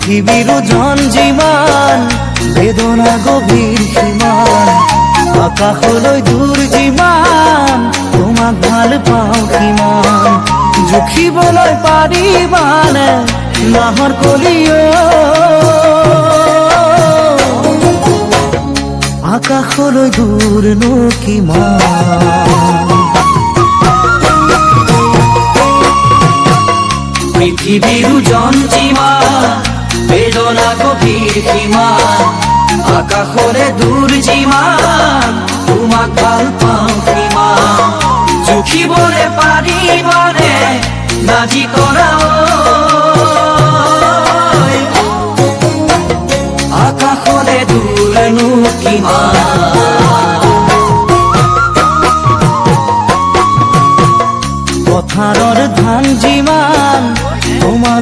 পৃথিৱীৰ ওজন যিমান বেদনা গভীৰ সিমান আকাশলৈ দূৰ যিমান তোমাক ভাল পাওঁ সিমান জুখিবলৈ পাৰিবানে নাহৰ কলিও আকাশলৈ দূৰনো কিমান পৃথিৱীৰ ওজন যিমান বেদনা গভীৰ সিমান আকাশলে দূৰ যিমান তোমাক ভাল পাওঁ সিমান জুখিবলৈ পাৰিবানে নাজি কৰা আকাশলে দূৰনো কিমান পথাৰৰ ধান যিমান